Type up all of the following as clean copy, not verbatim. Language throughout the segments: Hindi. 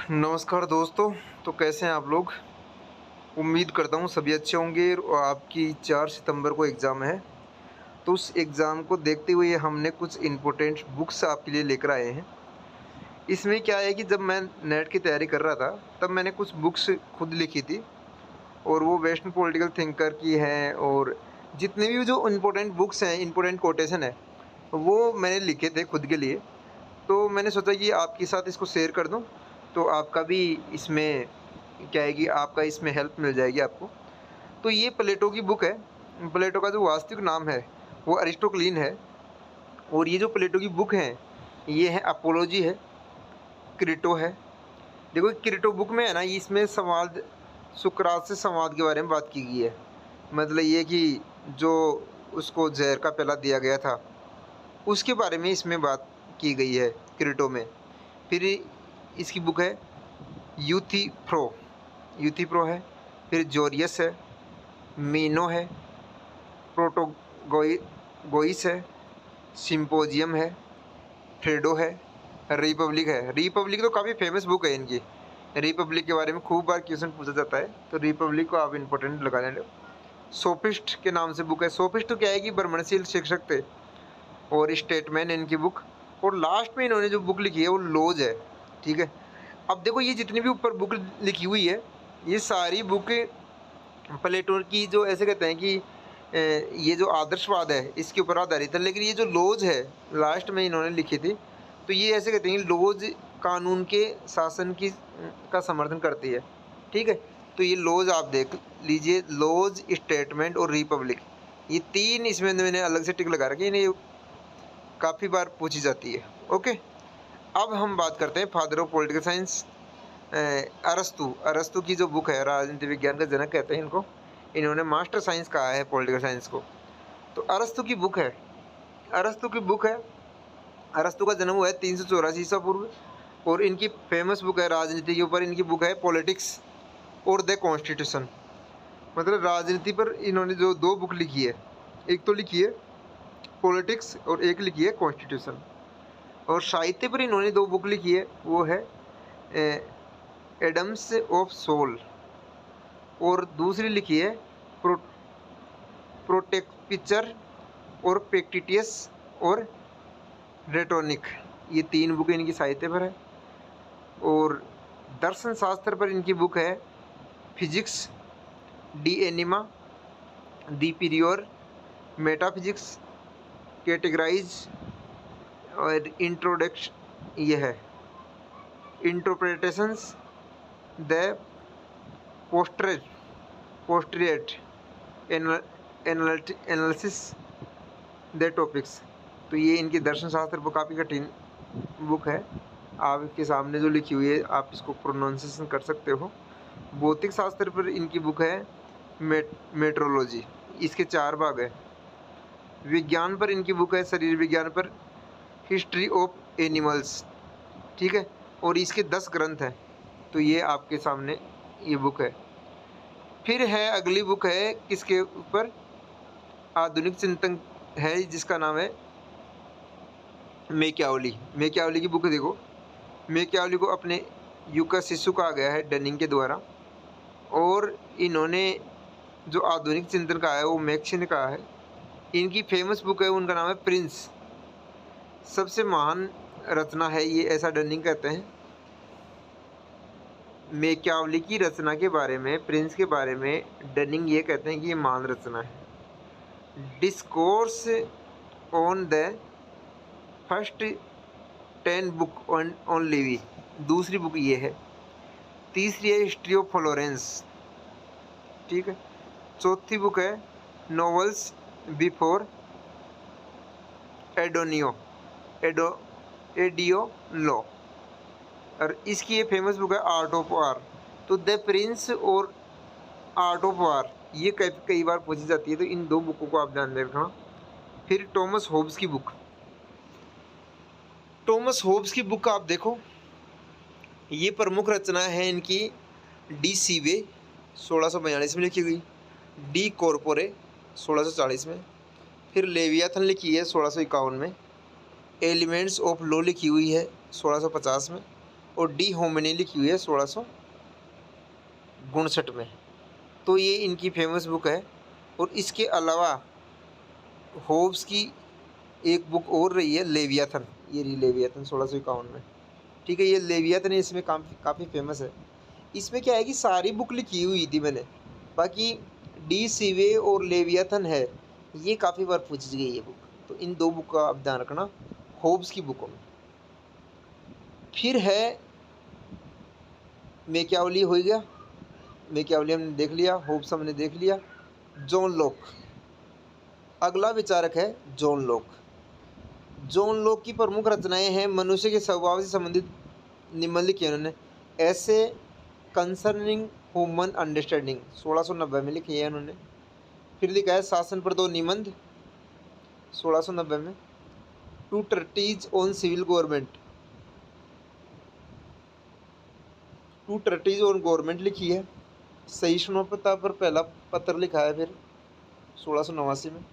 नमस्कार दोस्तों। तो कैसे हैं आप लोग? उम्मीद करता हूँ सभी अच्छे होंगे और आपकी 4 सितंबर को एग्ज़ाम है। तो उस एग्ज़ाम को देखते हुए हमने कुछ इम्पोर्टेंट बुक्स आपके लिए लेकर आए हैं। इसमें क्या है कि जब मैं नेट की तैयारी कर रहा था, तब मैंने कुछ बुक्स खुद लिखी थी और वो वेस्टर्न पॉलिटिकल थिंकर की हैं और जितने भी जो इम्पोर्टेंट बुक्स हैं, इम्पोर्टेंट कोटेशन है, वो मैंने लिखे थे खुद के लिए। तो मैंने सोचा कि आपके साथ इसको शेयर कर दूँ, तो आपका भी इसमें क्या है कि आपका इसमें हेल्प मिल जाएगी आपको। तो ये प्लेटो की बुक है। प्लेटो का जो वास्तविक नाम है, वो अरिस्टोक्लीन है और ये जो प्लेटो की बुक है, ये है अपोलॉजी है, क्रिटो है। देखो क्रिटो बुक में है ना, इसमें संवाद सुकरात से संवाद के बारे में बात की गई है। मतलब ये कि जो उसको ज़हर का प्याला दिया गया था, उसके बारे में इसमें बात की गई है क्रिटो में। फिर इसकी बुक है यूथिप्रो, यूथिप्रो है। फिर जोरियस है, मीनो है, प्रोटोगोइस है, सिम्पोजियम है, फ्रेडो है, रिपब्लिक है। रिपब्लिक तो काफ़ी फेमस बुक है इनकी। रिपब्लिक के बारे में खूब बार क्वेश्चन पूछा जाता है, तो रिपब्लिक को आप इम्पोर्टेंट लगा लें। सोफिस्ट के नाम से बुक है। सोफिस्ट तो क्या है कि भ्रमणशील शिक्षक थे और स्टेटमैन इनकी बुक। और लास्ट में इन्होंने जो बुक लिखी है वो लॉज है। ठीक है। अब देखो ये जितनी भी ऊपर बुक लिखी हुई है, ये सारी बुक प्लेटो की जो ऐसे कहते हैं कि ये जो आदर्शवाद है इसके ऊपर आधारित है। लेकिन ये जो लॉज है लास्ट में इन्होंने लिखी थी, तो ये ऐसे कहते हैं कि लॉज कानून के शासन की का समर्थन करती है। ठीक है। तो ये लॉज आप देख लीजिए, लॉज, स्टेटमेंट और रिपब्लिक, ये तीन इसमें मैंने अलग से टिक लगा रखी है, इन्हें काफ़ी बार पूछी जाती है। ओके। अब हम बात करते हैं फादर ऑफ पॉलिटिकल साइंस, अरस्तु। अरस्तु की जो बुक है, राजनीति विज्ञान का जनक कहते हैं इनको। इन्होंने मास्टर साइंस कहा है पॉलिटिकल साइंस को। तो अरस्तु की बुक है, अरस्तु की बुक है। अरस्तु का जन्म हुआ है 384 ईसा पूर्व और इनकी फेमस बुक है राजनीति के ऊपर। इनकी बुक है पॉलिटिक्स और द कॉन्स्टिट्यूशन। मतलब राजनीति पर इन्होंने जो दो बुक लिखी है, एक तो लिखी है पॉलिटिक्स और एक लिखी है कॉन्स्टिट्यूशन। और साहित्य पर इन्होंने दो बुक लिखी है, वो है एडम्स ऑफ सोल और दूसरी लिखी है प्रो प्रोटेक्पिचर और पेक्टिटियस और रेटोनिक। ये तीन बुक इनकी साहित्य पर है। और दर्शन शास्त्र पर इनकी बुक है physics, De Anima, the prior, metaphysics, categorize और इंट्रोडक्शन, ये है interpretations, the posterior analysis the topics. तो ये इनकी दर्शन शास्त्र पर काफ़ी कठिन बुक है। आपके सामने जो लिखी हुई है आप इसको प्रोनाउंसिएशन कर सकते हो। भौतिक शास्त्र पर इनकी बुक है मेट्रोलॉजी, इसके 4 भाग है। विज्ञान पर इनकी बुक है शरीर विज्ञान पर हिस्ट्री ऑफ एनिमल्स। ठीक है। और इसके 10 ग्रंथ हैं। तो ये आपके सामने ये बुक है। फिर है अगली बुक है किसके ऊपर, आधुनिक चिंतन है, जिसका नाम है मैकियावेली। मैकियावेली की बुक देखो। मैकियावेली को अपने युग का शिशु कहा गया है डनिंग के द्वारा। और इन्होंने जो आधुनिक चिंतन कहा है वो मैक्सी ने कहा है। इनकी फेमस बुक है, उनका नाम है प्रिंस। सबसे महान रचना है ये, ऐसा डनिंग कहते हैं। मैकियावेली की रचना के बारे में, प्रिंस के बारे में डनिंग ये कहते हैं कि ये महान रचना है। Discourse on the first 10 book on Levi, दूसरी बुक ये है। तीसरी है हिस्ट्री ऑफ फ्लोरेंस। ठीक है। चौथी बुक है नॉवेल्स बिफोर एडियो लॉ। और इसकी ये फेमस बुक है आर्ट ऑफ वार। तो द प्रिंस और आर्ट ऑफ वार ये कई बार पूछी जाती है, तो इन दो बुकों को आप ध्यान में रखना। फिर टॉमस होब्स की बुक, टॉमस होब्स की बुक आप देखो, ये प्रमुख रचना है इनकी डी सीवे 1642 में लिखी गई, डी कॉर्पोरे 1640 में, फिर लेवियाथन लिखी है 1651 में, एलिमेंट्स ऑफ लॉ लिखी हुई है 1650 में, और डी होमे ने लिखी हुई है 1659 में। तो ये इनकी फेमस बुक है। और इसके अलावा होब्स की एक बुक और रही है लेवियाथन, ये रही लेवियाथन 1651 में। ठीक है, ये लेवियाथन इसमें काफ़ी फेमस है। इसमें क्या है कि सारी बुक लिखी हुई थी मैंने, बाकी डी सीवे और लेवियाथन है, ये काफ़ी बार पूछी गई है बुक। तो इन दो बुक का आप ध्यान रखना होब्स की बुकों में। फिर है मैकियावेली हो गया, मैकियावेली हमने देख लिया, होब्स हमने देख लिया। जॉन लॉक, अगला विचारक है जॉन लॉक। जॉन लॉक की प्रमुख रचनाएं हैं मनुष्य के स्वभाव से संबंधित निम्नलिखित किए उन्होंने। ऐसे कंसर्निंग ह्यूमन अंडरस्टैंडिंग 1690 में लिखी है उन्होंने। फिर लिखा है शासन पर दो निबंध 1690 में। Two treatises on civil government, two treatises on government लिखी है। सहिष्णुता पर पहला पत्र लिखा है फिर 1689 में।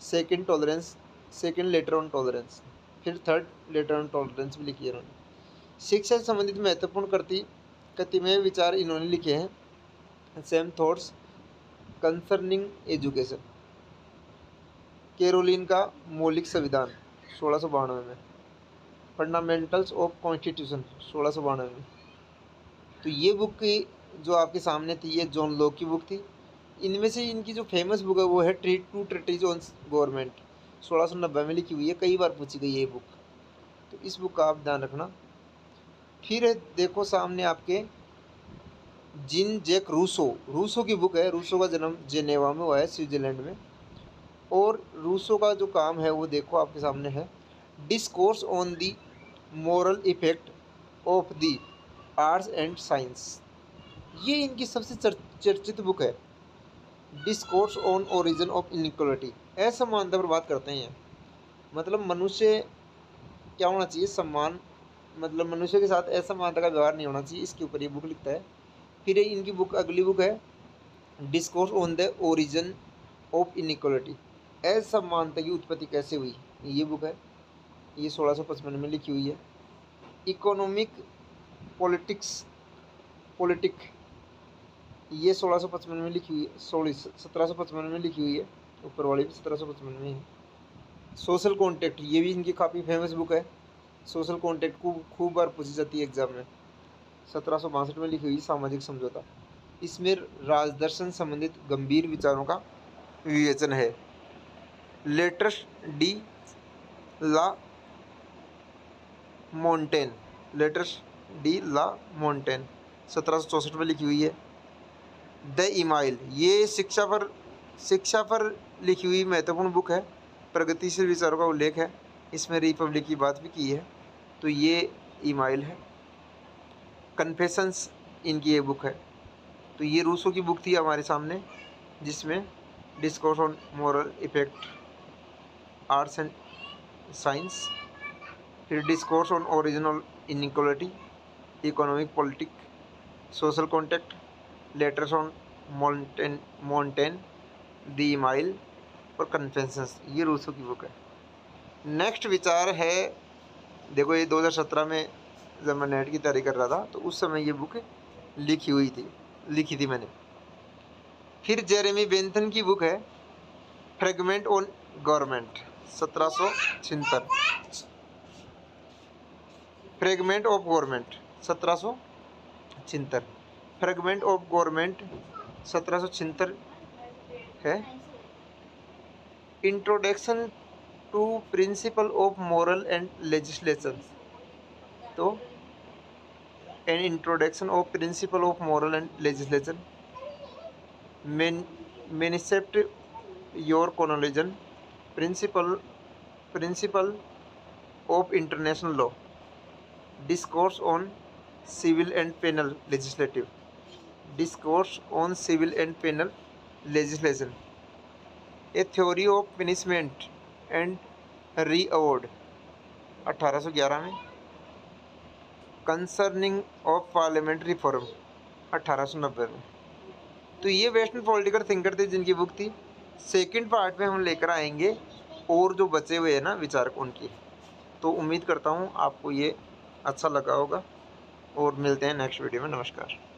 Second tolerance, second later on tolerance, फिर थर्ड लेटर ऑन टॉलरेंस भी लिखी है इन्होंने। शिक्षा से संबंधित महत्वपूर्ण कतिमय विचार इन्होंने लिखे हैं। Some thoughts concerning education, Carolina का मौलिक संविधान 1692 में। फंडामेंटल्स ऑफ कॉन्स्टिट्यूशन 1692 में। तो ये बुक की जो आपके सामने थी, ये जॉन लॉक की बुक थी। इनमें से इनकी जो फेमस बुक है वो है टू ट्रीटीज ऑन गवर्नमेंट 1690 में लिखी हुई है, कई बार पूछी गई है ये बुक, तो इस बुक का आप ध्यान रखना। फिर है देखो सामने आपके जीन जैक रूसो, रूसो की बुक है। रूसो का जन्म जेनेवा में हुआ है, स्विट्जरलैंड में। और रूसो का जो काम है वो देखो आपके सामने है। Discourse on the moral effect of the arts and science, ये इनकी सबसे चर्चित बुक है। Discourse on origin of inequality, असमानता पर बात करते हैं। मतलब मनुष्य क्या होना चाहिए, सम्मान, मतलब मनुष्य के साथ असमानता का व्यवहार नहीं होना चाहिए, इसके ऊपर ये बुक लिखता है। फिर इनकी बुक अगली बुक है discourse on the origin of inequality, असमानता की उत्पत्ति कैसे हुई, ये बुक है। ये 1655 में लिखी हुई है। इकोनॉमिक पॉलिटिक, ये 1655 में लिखी हुई है, 1755 में लिखी हुई है, ऊपर वाली भी 1755 में है। सोशल कॉन्टेक्ट, ये भी इनकी काफ़ी फेमस बुक है। सोशल कॉन्टेक्ट को खूब बार पूछी जाती है एग्जाम में। 1762 में लिखी हुई सामाजिक समझौता, इसमें राजदर्शन संबंधित गंभीर विचारों का विवेचन है। लेटर्स डी ला मोंटेन, लेटर्स डी ला मोंटेन 1764 में लिखी हुई है। द ईमाइल, ये शिक्षा पर लिखी हुई महत्वपूर्ण बुक है, प्रगतिशील विचारों का उल्लेख है, इसमें रिपब्लिक की बात भी की है, तो ये ईमाइल है। कन्फेशंस इनकी ये बुक है। तो ये रूसो की बुक थी हमारे सामने, जिसमें discourse on moral effect arts and science, फिर discourse on original inequality, economic politic, social contact, letters on Montaigne, the Emile और कन्फेशंस, ये रूसो की बुक है। नेक्स्ट विचार है, देखो ये 2017 में जब मैं नेट की तैयारी कर रहा था तो उस समय ये बुक लिखी थी मैंने। फिर जेरेमी बेंथन की बुक है fragment on government 1776, fragment of government 1776, fragment of government 1776 है। Introduction to principle of moral and legislation, तो an introduction of principle of moral and legislation, manifest your colonization, principle of international law, discourse on civil and penal legislative, discourse on civil and penal legislation, a theory of punishment and reward 1811 में, कंसर्निंग ऑफ पार्लियामेंट्री रिफॉर्म 1890 में। तो ये वेस्टर्न पॉलिटिकल थिंकर थे जिनकी बुक थी। सेकंड पार्ट में हम लेकर आएंगे और जो बचे हुए हैं ना विचारक उनकी। तो उम्मीद करता हूँ आपको ये अच्छा लगा होगा। और मिलते हैं नेक्स्ट वीडियो में। नमस्कार।